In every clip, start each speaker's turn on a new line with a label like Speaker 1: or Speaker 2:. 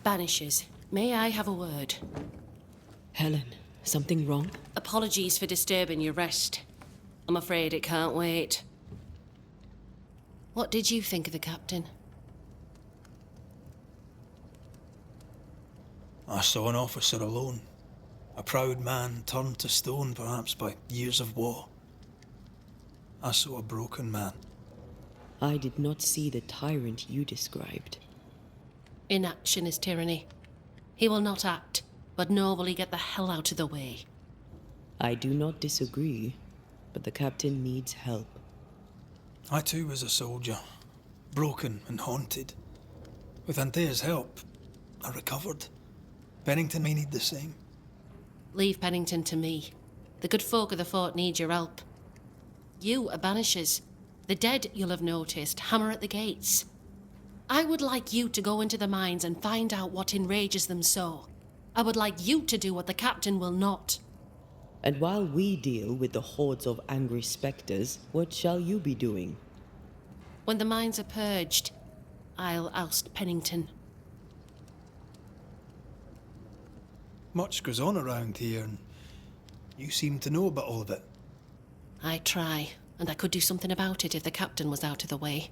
Speaker 1: Banishers, may I have a word?
Speaker 2: Helen, something wrong?
Speaker 1: Apologies for disturbing your rest. I'm afraid it can't wait. What did you think of the captain?
Speaker 3: I saw an officer alone. A proud man turned to stone, perhaps by years of war. I saw a broken man.
Speaker 2: I did not see the tyrant you described.
Speaker 1: Inaction is tyranny. He will not act, but nor will he get the hell out of the way.
Speaker 2: I do not disagree, but the captain needs help.
Speaker 3: I too was a soldier, broken and haunted. With Antea's help, I recovered. Pennington may need the same.
Speaker 1: Leave Pennington to me. The good folk of the fort need your help. You are banishers. The dead, you'll have noticed, hammer at the gates. I would like you to go into the mines and find out what enrages them so. I would like you to do what the captain will not.
Speaker 2: And while we deal with the hordes of angry specters, what shall you be doing?
Speaker 1: When the mines are purged, I'll oust Pennington.
Speaker 3: Much goes on around here, and you seem to know about all of it.
Speaker 1: I try, and I could do something about it if the captain was out of the way.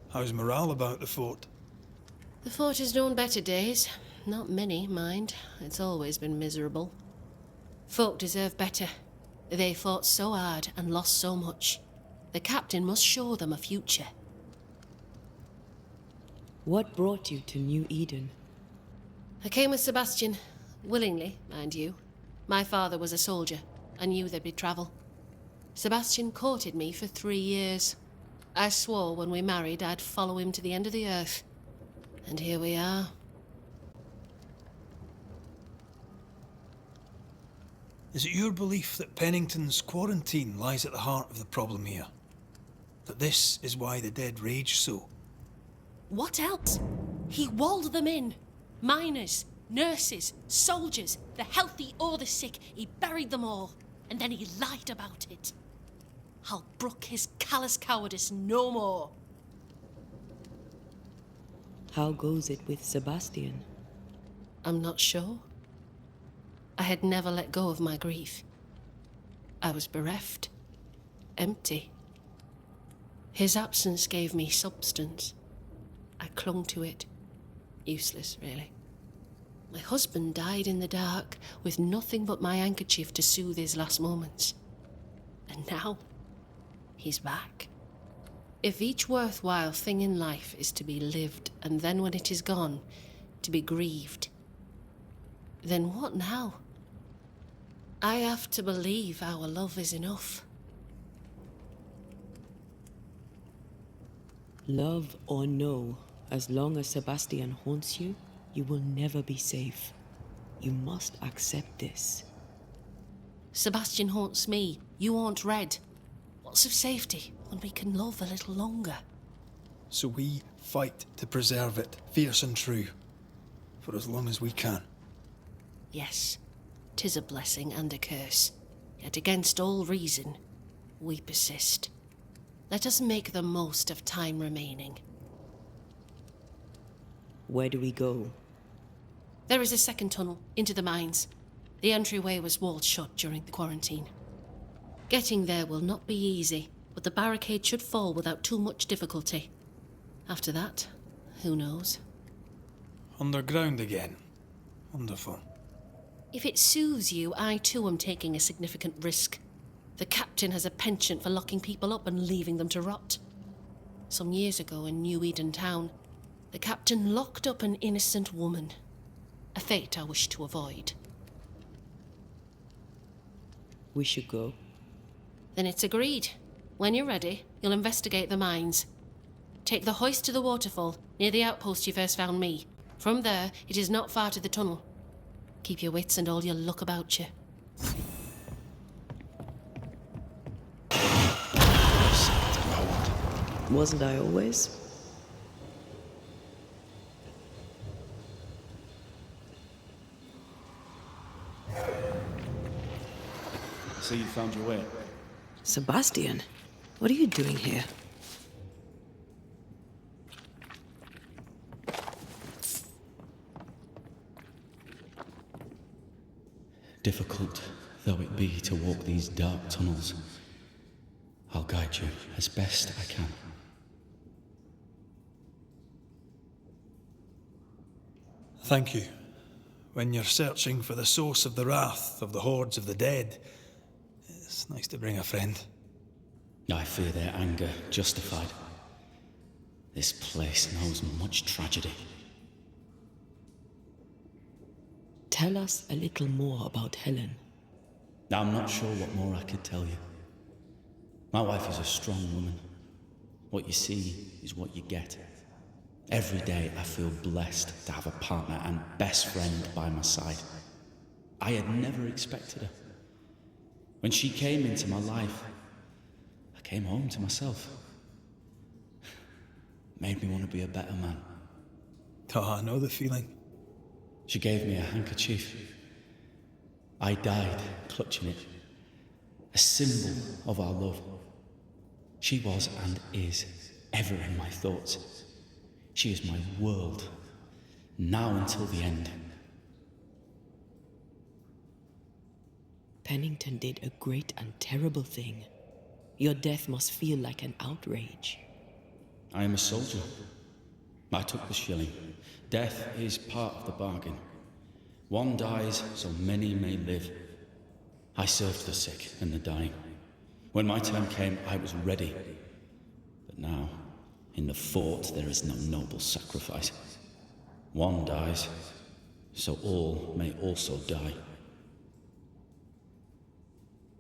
Speaker 3: How's morale about the fort?
Speaker 1: The fort has known better days. Not many, mind. It's always been miserable. Folk deserve better. They fought so hard and lost so much. The captain must show them a future.
Speaker 2: What brought you to New Eden?
Speaker 1: I came with Sebastian. Willingly, mind you. My father was a soldier. I knew there'd be travel. Sebastian courted me for 3 years. I swore when we married I'd follow him to the end of the earth. And here we are.
Speaker 3: Is it your belief that Pennington's quarantine lies at the heart of the problem here? That this is why the dead rage so?
Speaker 1: What else? He walled them in. Miners, nurses, soldiers, the healthy or the sick. He buried them all. And then he lied about it. I'll brook his callous cowardice no more.
Speaker 2: How goes it with Sebastian?
Speaker 1: I'm not sure. I had never let go of my grief. I was bereft, empty. His absence gave me substance. I clung to it. Useless, really. My husband died in the dark with nothing but my handkerchief to soothe his last moments. And now, he's back. If each worthwhile thing in life is to be lived, and then when it is gone, to be grieved, then what now? I have to believe our love is enough.
Speaker 2: Love or no, as long as Sebastian haunts you, you will never be safe. You must accept this.
Speaker 1: Sebastian haunts me, you haunt Red. What's of safety when we can love a little longer?
Speaker 3: So we fight to preserve it, fierce and true, for as long as we can.
Speaker 1: Yes, 'tis a blessing and a curse. Yet against all reason, we persist. Let us make the most of time remaining.
Speaker 2: Where do we go?
Speaker 1: There is a second tunnel into the mines. The entryway was walled shut during the quarantine. Getting there will not be easy, but the barricade should fall without too much difficulty. After that, who knows?
Speaker 3: Underground again. Wonderful.
Speaker 1: If it soothes you, I too am taking a significant risk. The captain has a penchant for locking people up and leaving them to rot. Some years ago in New Eden town, the captain locked up an innocent woman. A fate I wish to avoid.
Speaker 2: We should go.
Speaker 1: Then it's agreed. When you're ready, you'll investigate the mines. Take the hoist to the waterfall, near the outpost you first found me. From there, it is not far to the tunnel. Keep your wits and all your luck about you.
Speaker 2: Wasn't I always?
Speaker 4: So you found your way.
Speaker 2: Sebastian, what are you doing here?
Speaker 4: Difficult though it be to walk these dark tunnels, I'll guide you as best I can.
Speaker 3: Thank you. When you're searching for the source of the wrath of the hordes of the dead, it's nice to bring a friend.
Speaker 4: I fear their anger justified. This place knows much tragedy.
Speaker 2: Tell us a little more about Helen.
Speaker 4: I'm not sure what more I could tell you. My wife is a strong woman. What you see is what you get. Every day I feel blessed to have a partner and best friend by my side. I had never expected her. When she came into my life, I came home to myself. Made me want to be a better man.
Speaker 3: Oh, I know the feeling.
Speaker 4: She gave me a handkerchief. I died clutching it. A symbol of our love. She was and is ever in my thoughts. She is my world, now until the end.
Speaker 2: Pennington did a great and terrible thing. Your death must feel like an outrage.
Speaker 4: I am a soldier. I took the shilling. Death is part of the bargain. One dies so many may live. I served the sick and the dying. When my turn came, I was ready. But now, in the fort, there is no noble sacrifice. One dies, so all may also die.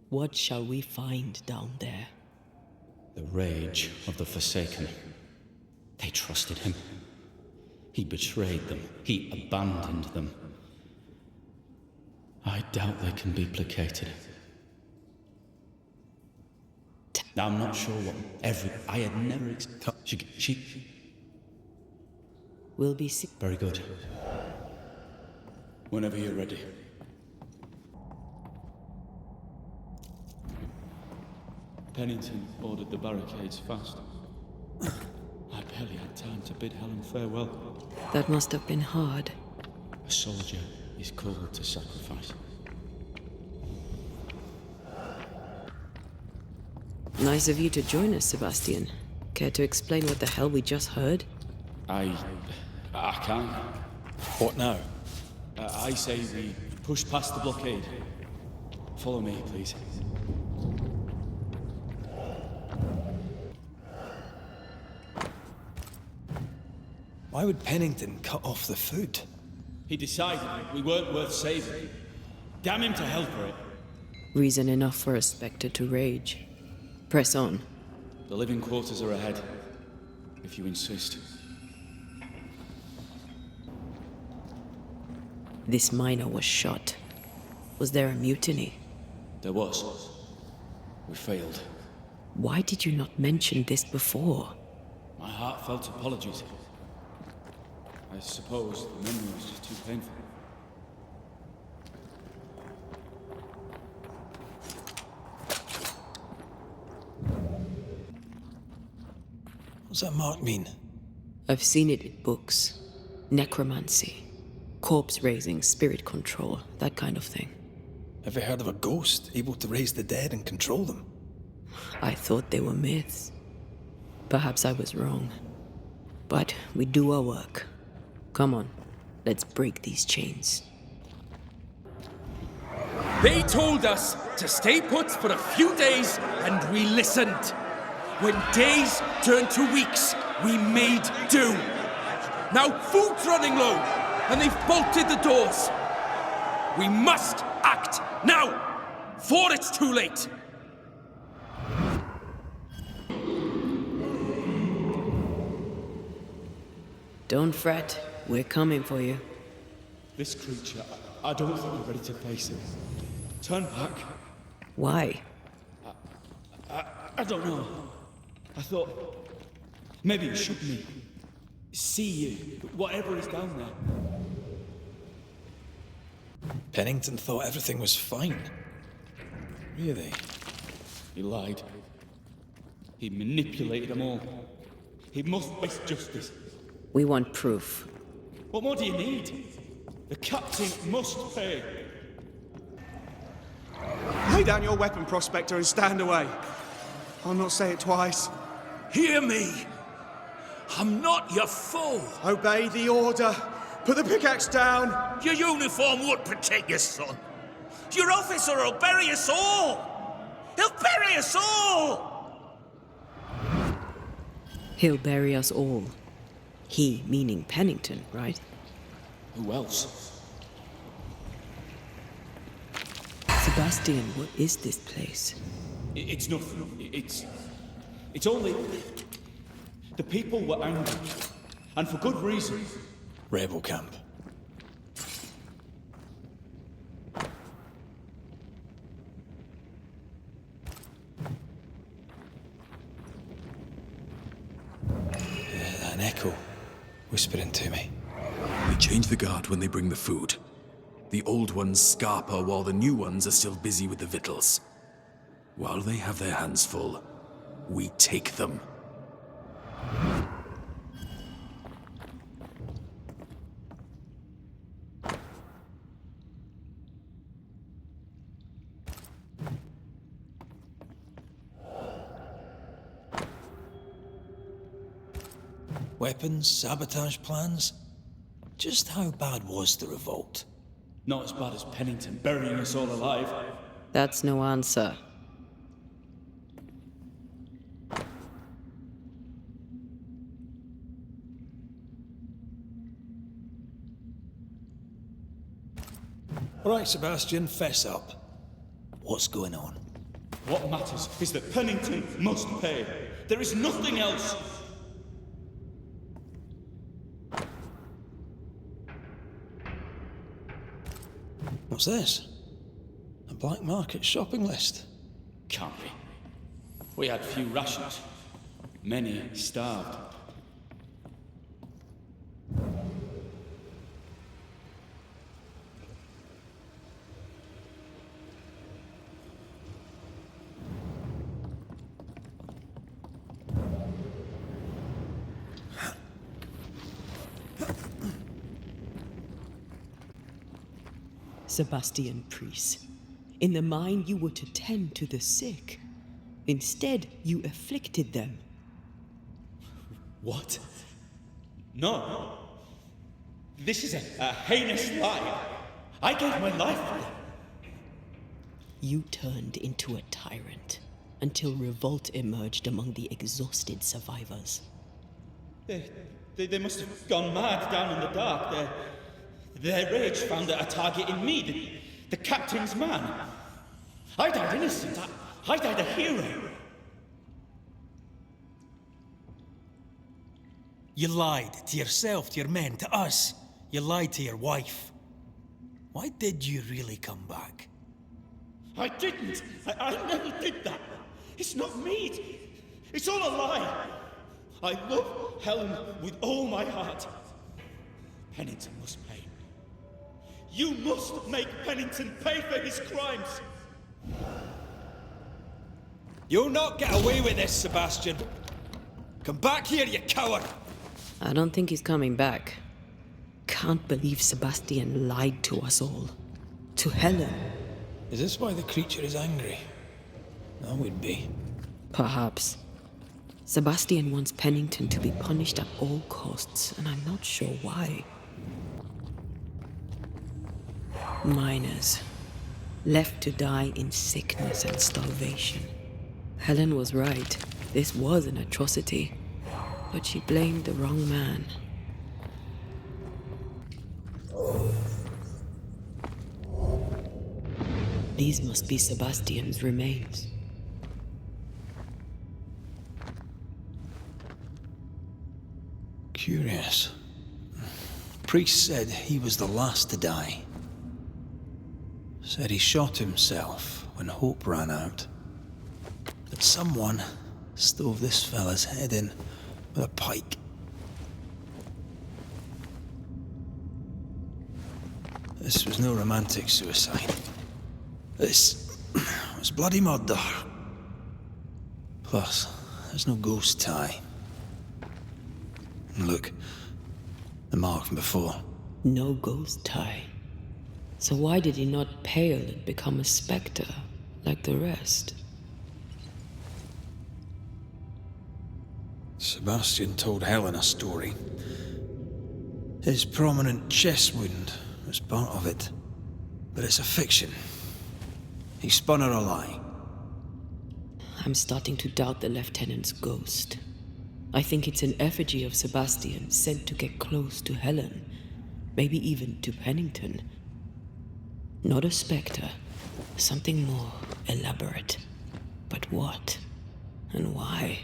Speaker 2: What shall we find down there?
Speaker 4: The rage of the Forsaken. They trusted him. He betrayed them. He abandoned them. I doubt they can be placated. Now, I'm not sure what I had never She...
Speaker 2: We'll be sick.
Speaker 4: Very good. Whenever you're ready. Pennington ordered the barricades fast. I barely had time to bid Helen farewell.
Speaker 2: That must have been hard.
Speaker 4: A soldier is called to sacrifice.
Speaker 2: Nice of you to join us, Sebastian. Care to explain what the hell we just heard?
Speaker 4: I can't.
Speaker 3: What now?
Speaker 4: I say we push past the blockade. Follow me, please.
Speaker 3: Why would Pennington cut off the food?
Speaker 4: He decided we weren't worth saving. Damn him to hell for it.
Speaker 2: Reason enough for a spectre to rage. Press on.
Speaker 4: The living quarters are ahead, if you insist.
Speaker 2: This miner was shot. Was there a mutiny?
Speaker 4: There was. We failed.
Speaker 2: Why did you not mention this before?
Speaker 4: My heartfelt apologies. I suppose the memory was just too painful.
Speaker 3: What's that mark mean?
Speaker 2: I've seen it in books. Necromancy. Corpse raising, spirit control, that kind of thing.
Speaker 3: Ever heard of a ghost able to raise the dead and control them?
Speaker 2: I thought they were myths. Perhaps I was wrong. But we do our work. Come on, let's break these chains.
Speaker 5: They told us to stay put for a few days, and we listened. When days turned to weeks, we made do. Now food's running low, and they've bolted the doors. We must act now, before it's too late.
Speaker 2: Don't fret, we're coming for you.
Speaker 4: This creature, I don't think we're ready to face it. Turn back.
Speaker 2: Why?
Speaker 4: I don't know. I thought maybe it should me. See you, whatever is down there.
Speaker 3: Pennington thought everything was fine. Really?
Speaker 4: He lied. He manipulated them all. He must face justice.
Speaker 2: We want proof.
Speaker 4: What more do you need? The captain must pay.
Speaker 6: Lay down your weapon, prospector, and stand away. I'll not say it twice.
Speaker 5: Hear me. I'm not your foe.
Speaker 6: Obey the order. Put the pickaxe down.
Speaker 5: Your uniform won't protect your son. Your officer will bury us all. He'll bury us all.
Speaker 2: He'll bury us all. He meaning Pennington, right?
Speaker 4: Who else?
Speaker 2: Sebastian, what is this place?
Speaker 4: It's nothing. It's only... The people were angry. And for good reason.
Speaker 3: Rebel camp. An echo whispering to me.
Speaker 7: We change the guard when they bring the food. The old ones scarper while the new ones are still busy with the victuals. While they have their hands full, we take them.
Speaker 3: Weapons, sabotage plans. Just how bad was the revolt?
Speaker 4: Not as bad as Pennington burying us all alive.
Speaker 2: That's no answer.
Speaker 3: Right, Sebastian, fess up. What's going on?
Speaker 4: What matters is that Pennington must pay. There is nothing else.
Speaker 3: What's this? A black market shopping list?
Speaker 4: Can't be. We had few rations. Many starved.
Speaker 2: Sebastian Priest, in the mine you were to tend to the sick. Instead, you afflicted them.
Speaker 4: What? No. This is a heinous lie. I gave my life for them.
Speaker 2: You turned into a tyrant until revolt emerged among the exhausted survivors.
Speaker 4: They must have gone mad down in the dark. Their rage found a target in me, the captain's man. I died innocent. I died a hero.
Speaker 3: You lied to yourself, to your men, to us. You lied to your wife. Why did you really come back?
Speaker 4: I didn't. I never did that. It's not me. It's all a lie. I love Helen with all my heart. Pennington must pay. You must make Pennington pay for his crimes.
Speaker 3: You'll not get away with this, Sebastian. Come back here, you coward!
Speaker 2: I don't think he's coming back. Can't believe Sebastian lied to us all. To Helen.
Speaker 3: Is this why the creature is angry? I would be.
Speaker 2: Perhaps. Sebastian wants Pennington to be punished at all costs, and I'm not sure why. Miners. Left to die in sickness and starvation. Helen was right. This was an atrocity. But she blamed the wrong man. These must be Sebastian's remains.
Speaker 3: Curious. Priest said he was the last to die. Said he shot himself when hope ran out. That someone stove this fella's head in with a pike. This was no romantic suicide. This was bloody murder. Plus, there's no ghost tie. And look, the mark from before.
Speaker 2: No ghost tie. So why did he not pale and become a specter, like the rest.
Speaker 3: Sebastian told Helen a story. His prominent chest wound was part of it. But it's a fiction. He spun her a lie.
Speaker 2: I'm starting to doubt the lieutenant's ghost. I think it's an effigy of Sebastian sent to get close to Helen, maybe even to Pennington. Not a specter, something more elaborate. But what? And why?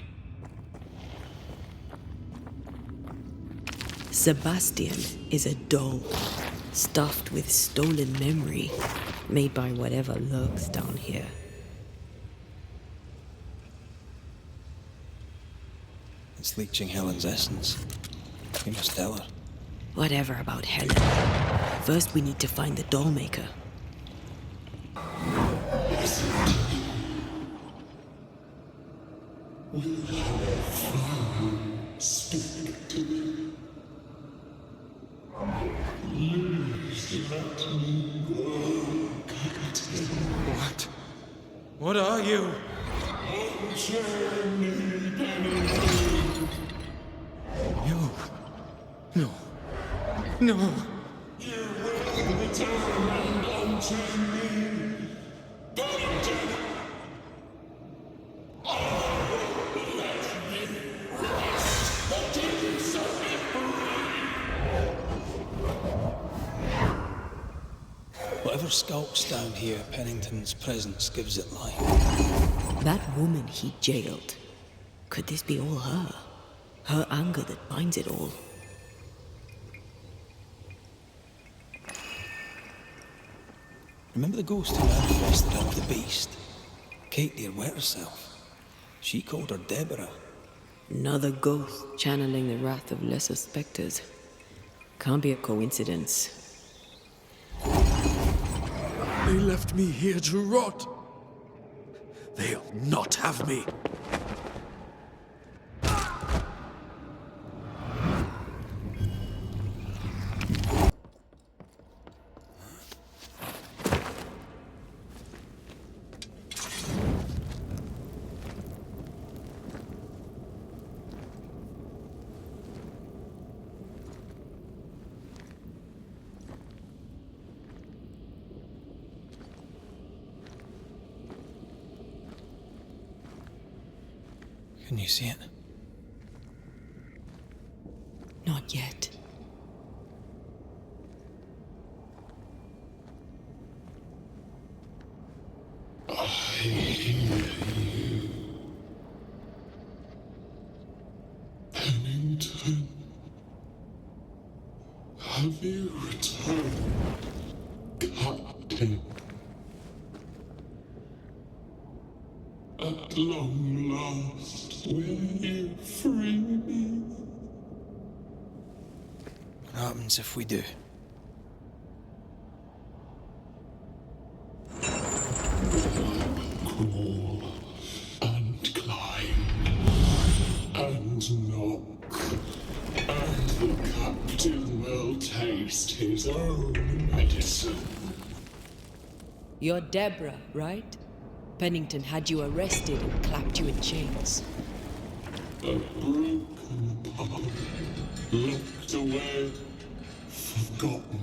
Speaker 2: Sebastian is a doll, stuffed with stolen memory, made by whatever lurks down here.
Speaker 3: It's leeching Helen's essence. We must tell her.
Speaker 2: Whatever about Helen. First we need to find the doll maker.
Speaker 5: What? What are you? You. No. No.
Speaker 3: Whatever skulks down here, Pennington's presence gives it life.
Speaker 2: That woman he jailed. Could this be all her? Her anger that binds it all.
Speaker 3: Remember the ghost who manifested out the beast? Kate near wet herself. She called her Deborah.
Speaker 2: Another ghost channeling the wrath of lesser specters. Can't be a coincidence.
Speaker 7: They left me here to rot. They'll not have me.
Speaker 3: Can you see it?
Speaker 2: Not yet.
Speaker 8: Pennington, have you returned, Captain? At long last, will you free me?
Speaker 3: What happens if we do?
Speaker 8: Crawl and climb and knock, and the captain will taste his own medicine.
Speaker 2: You're Deborah, right? Pennington had you arrested and clapped you in chains.
Speaker 8: A broken part, locked away, forgotten,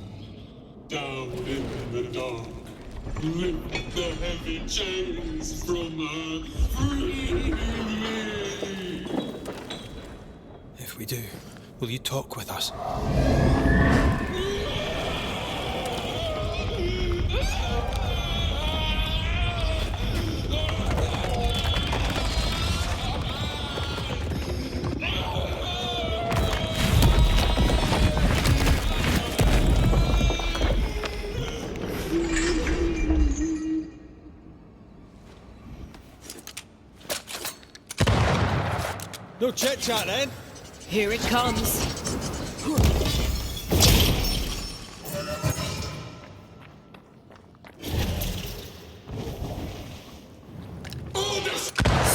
Speaker 8: down in the dark. Lift the heavy chains from her, free me!
Speaker 3: If we do, will you talk with us?
Speaker 5: No chit-chat then.
Speaker 2: Here it comes.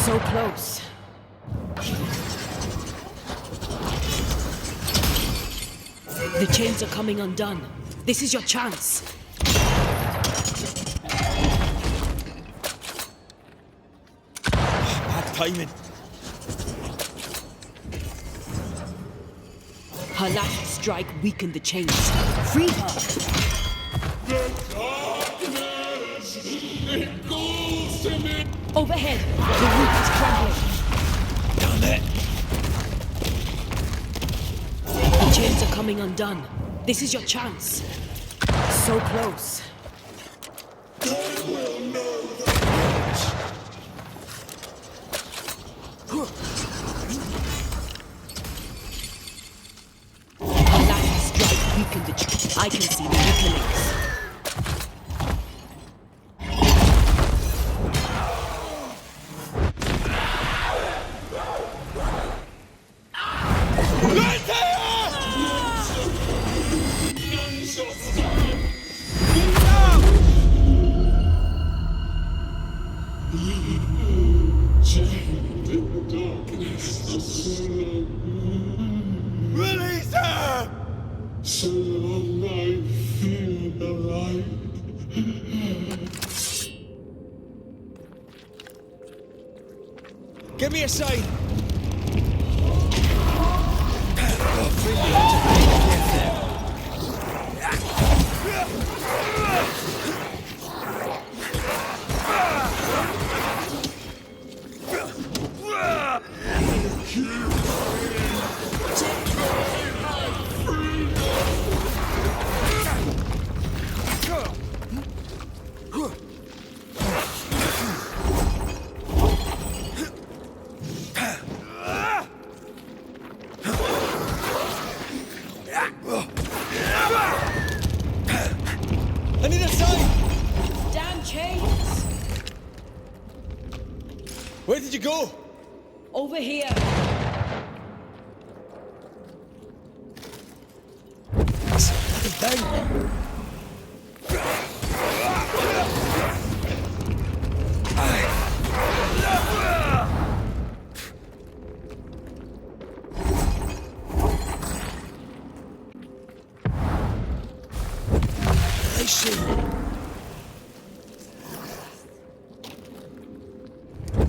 Speaker 2: So close. The chains are coming undone. This is your chance.
Speaker 3: timing.
Speaker 2: Her last strike weakened the chains. Free her!
Speaker 8: The darkness engulfs me.
Speaker 2: Overhead, the roof is crumbling.
Speaker 3: Damn it!
Speaker 2: The chains are coming undone. This is your chance. So close.
Speaker 8: They will know the wits.
Speaker 2: Her last strike weakened the chains. I can see the weaker links.
Speaker 8: Chained in the darkness for so long.
Speaker 3: Release her!
Speaker 8: So long I feel alive.
Speaker 3: Give me a sign! I need a sign!
Speaker 2: Damn chains!
Speaker 3: Where did you go?
Speaker 2: Over here.
Speaker 3: Thing. I see.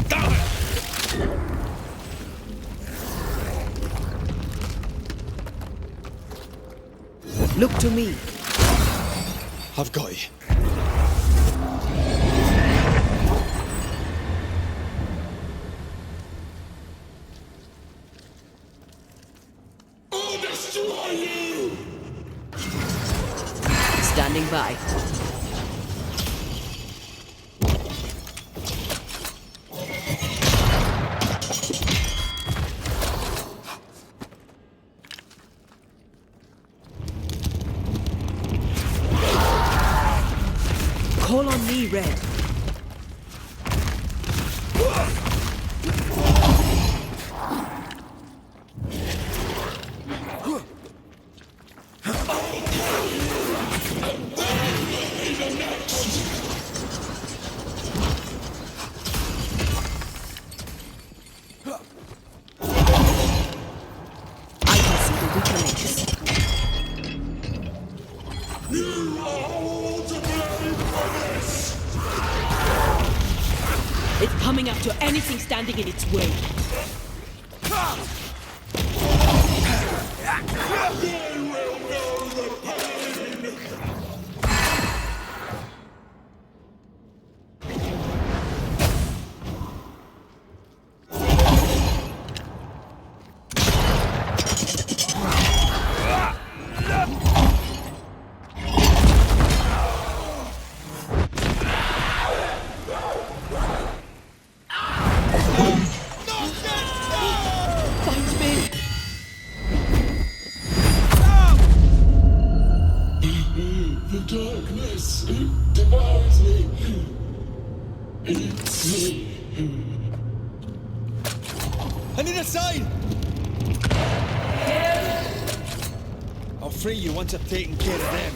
Speaker 3: Damn it!
Speaker 2: Look to me.
Speaker 3: I've got you.
Speaker 8: I'll destroy you!
Speaker 2: Standing by. Call on me, Red. I can see the weaker links.
Speaker 8: You are all to blame for this!
Speaker 2: It's coming after anything standing in its way.
Speaker 8: They will know the pain!
Speaker 2: Find me!
Speaker 8: The darkness, it devours me. It's me.
Speaker 3: I need a sign! I'll free you once I've taken care of them.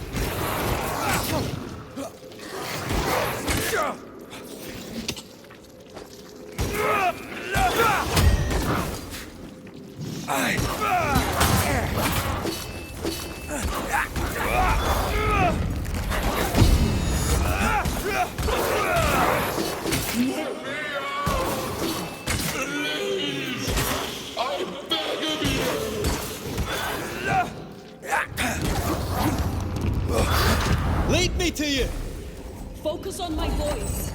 Speaker 3: Lead me to you!
Speaker 2: Focus on my voice.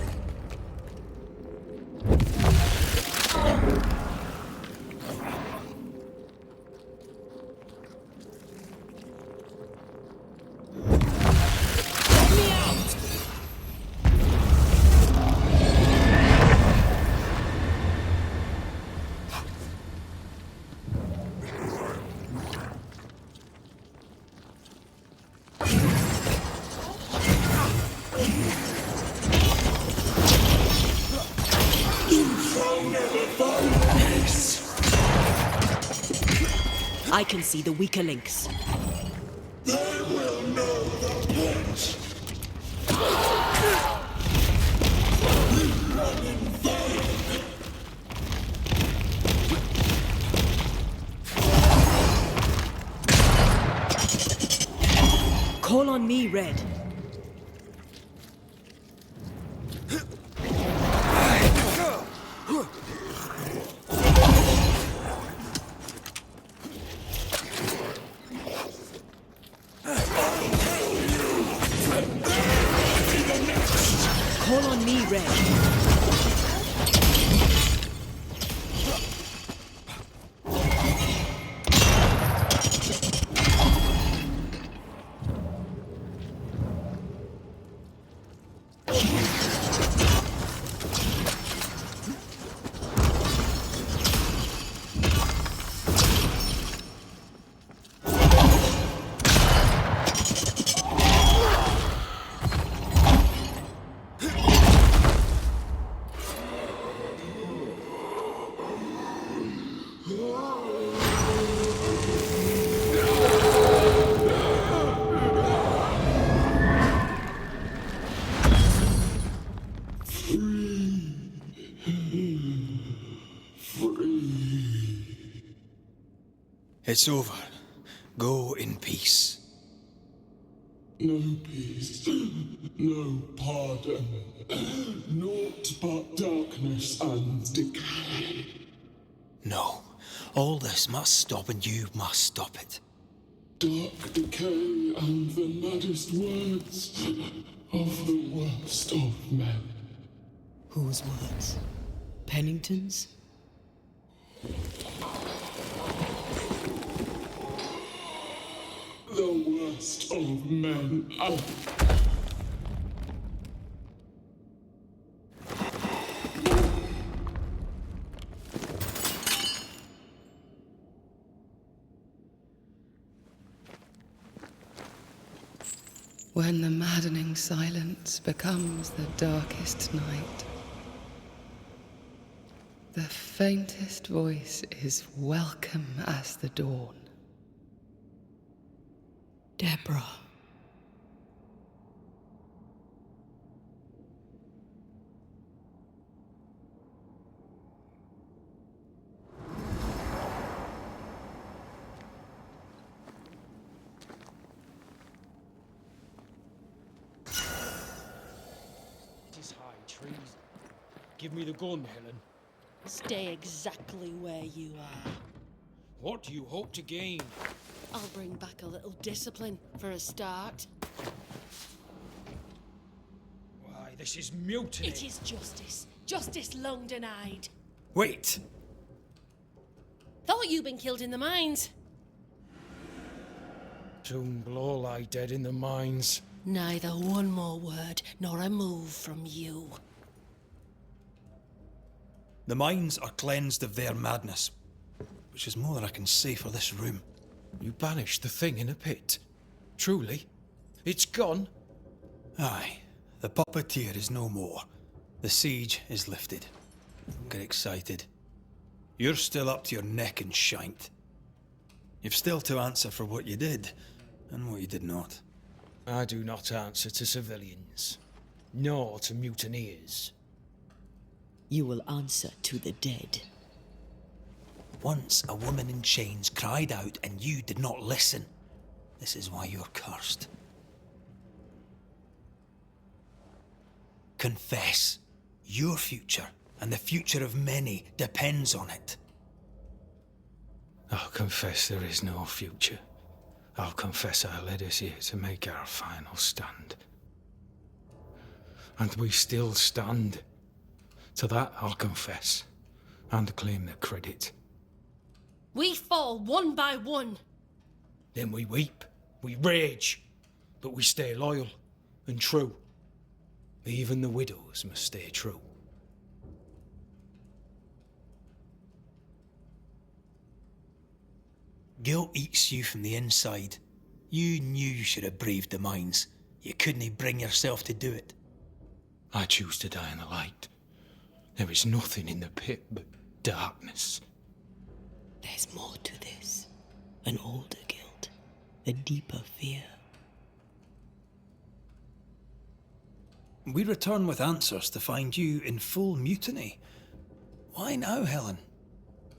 Speaker 2: I can see the weaker links.
Speaker 8: They will know the point. We run in vain.
Speaker 2: Call on me, Red. Call on me, Red.
Speaker 3: It's over. Go in peace.
Speaker 8: No peace, no pardon, naught but darkness and decay.
Speaker 3: No. All this must stop and you must stop it.
Speaker 8: Dark decay and the maddest words of the worst of men.
Speaker 2: Whose words? Pennington's?
Speaker 8: The worst of men.
Speaker 2: When the maddening silence becomes the darkest night, the faintest voice is welcome as the dawn. Deborah.
Speaker 5: It is high treason. Give me the gun, Helen.
Speaker 1: Stay exactly where you are.
Speaker 5: What do you hope to gain?
Speaker 1: I'll bring back a little discipline for a start.
Speaker 5: Why, this is mutiny.
Speaker 1: It is justice. Justice long denied.
Speaker 3: Wait!
Speaker 1: Thought you'd been killed in the mines.
Speaker 5: Soon will all lie dead in the mines.
Speaker 1: Neither one more word nor a move from you.
Speaker 3: The mines are cleansed of their madness, which is more than I can say for this room.
Speaker 5: You banished the thing in a pit. Truly? It's gone?
Speaker 3: Aye, the puppeteer is no more. The siege is lifted. Don't get excited. You're still up to your neck in shite. You've still to answer for what you did, and what you did not.
Speaker 5: I do not answer to civilians, nor to mutineers.
Speaker 2: You will answer to the dead.
Speaker 3: Once a woman in chains cried out and you did not listen. This is why you're cursed. Confess. Your future and the future of many depends on it.
Speaker 5: I'll confess there is no future.
Speaker 3: I'll confess I led us here to make our final stand. And we still stand. To that I'll confess, and claim the credit.
Speaker 1: We fall one by one.
Speaker 3: Then we weep, we rage, but we stay loyal and true. Even the widows must stay true. Guilt eats you from the inside. You knew you should have braved the mines. You couldn't bring yourself to do it. I choose to die in the light. There is nothing in the pit but darkness.
Speaker 2: There's more to this. An older guilt. A deeper fear.
Speaker 3: We return with answers to find you in full mutiny. Why now, Helen?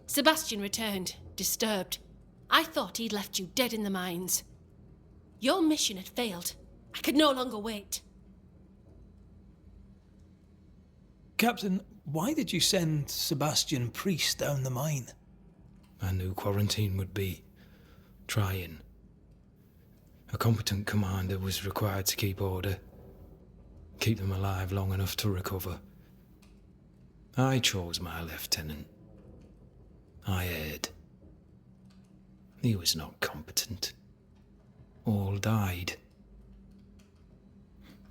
Speaker 1: Sebastian returned, disturbed. I thought he'd left you dead in the mines. Your mission had failed. I could no longer wait.
Speaker 3: Captain, why did you send Sebastian Priest down the mine? I knew quarantine would be trying. A competent commander was required to keep order. Keep them alive long enough to recover. I chose my lieutenant. I erred. He was not competent. All died.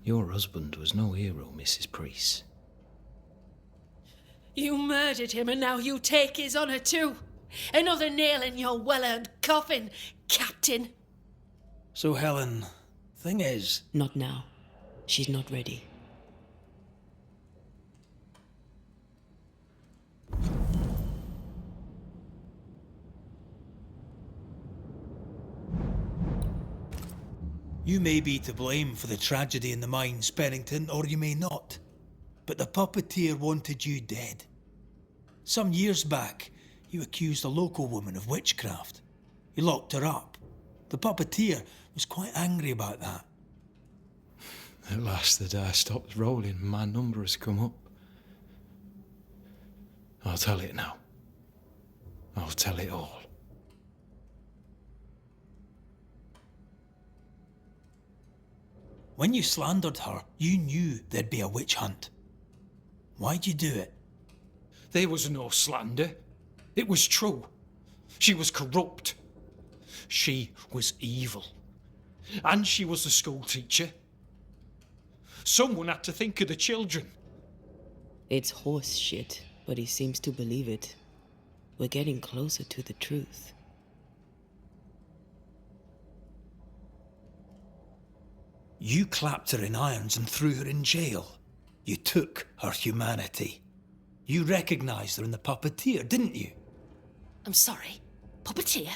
Speaker 3: Your husband was no hero, Mrs. Priest.
Speaker 1: You murdered him and now you take his honour too. Another nail in your well-earned coffin, Captain.
Speaker 3: So, Helen, thing is...
Speaker 2: Not now. She's not ready.
Speaker 3: You may be to blame for the tragedy in the mines, Pennington, or you may not. But the puppeteer wanted you dead. Some years back, you accused a local woman of witchcraft. You locked her up. The puppeteer was quite angry about that. At last the die stops rolling and my number has come up. I'll tell it now. I'll tell it all. When you slandered her, you knew there'd be a witch hunt. Why'd you do it? There was no slander. It was true. She was corrupt. She was evil. And she was a school teacher. Someone had to think of the children.
Speaker 2: It's horse shit, but he seems to believe it. We're getting closer to the truth.
Speaker 3: You clapped her in irons and threw her in jail. You took her humanity. You recognized her in the puppeteer, didn't you?
Speaker 1: I'm sorry. Puppeteer?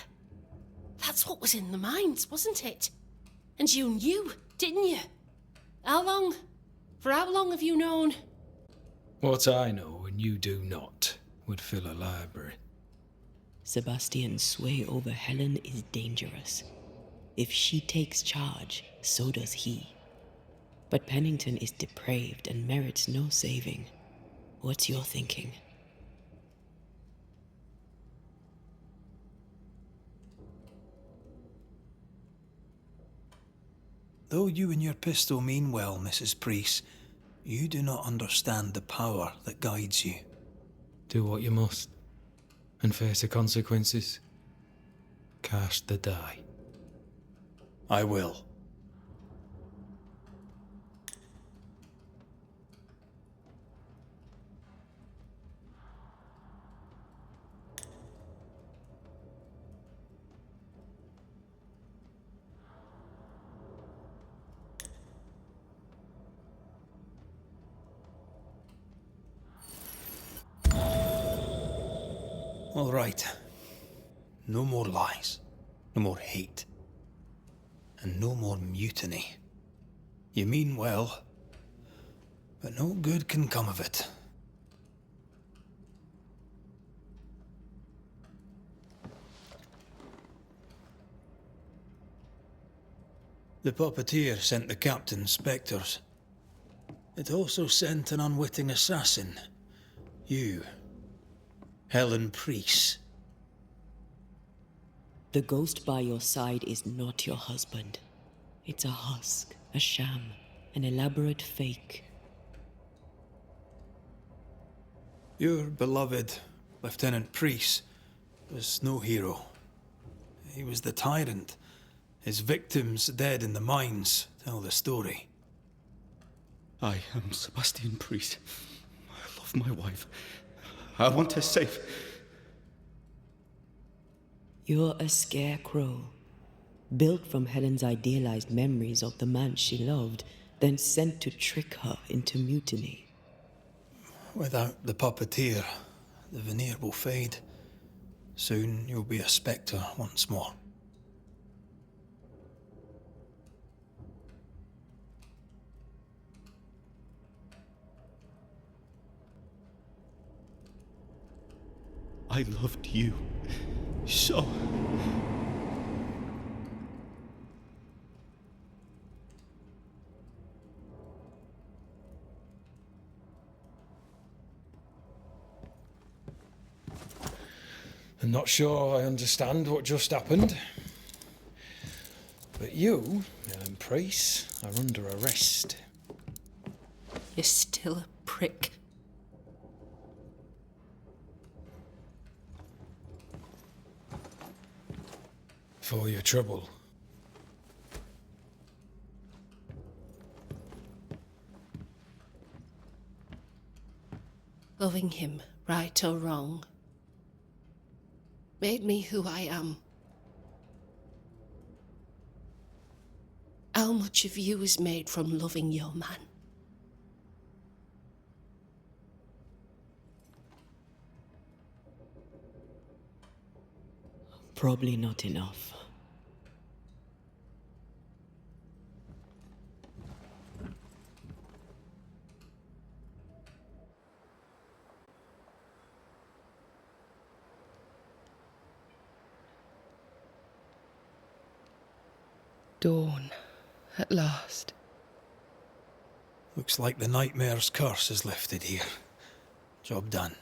Speaker 1: That's what was in the mines, wasn't it? And you knew, didn't you? How long? For how long have you known?
Speaker 3: What I know and you do not would fill a library.
Speaker 2: Sebastian's sway over Helen is dangerous. If she takes charge, so does he. But Pennington is depraved and merits no saving. What's your thinking?
Speaker 3: Though you and your pistol mean well, Mrs. Priest, you do not understand the power that guides you. Do what you must, and face the consequences. Cast the die. I will. All right. No more lies. No more hate. And no more mutiny. You mean well, but no good can come of it. The puppeteer sent the captain specters. It also sent an unwitting assassin. You. Helen Priest.
Speaker 2: The ghost by your side is not your husband. It's a husk, a sham, an elaborate fake.
Speaker 3: Your beloved Lieutenant Priest was no hero. He was the tyrant. His victims dead in the mines tell the story.
Speaker 4: I am Sebastian Priest. I love my wife. I want her safe.
Speaker 2: You're a scarecrow, built from Helen's idealized memories of the man she loved, then sent to trick her into mutiny.
Speaker 3: Without the puppeteer, the veneer will fade. Soon you'll be a spectre once more.
Speaker 4: I loved you so.
Speaker 9: I'm not sure I understand what just happened. But you, Ellen Priest, are under arrest.
Speaker 1: You're still a prick.
Speaker 9: For your trouble.
Speaker 1: Loving him, right or wrong, made me who I am. How much of you is made from loving your man?
Speaker 2: Probably not enough.
Speaker 10: Dawn, at last.
Speaker 3: Looks like the nightmare's curse is lifted here. Job done.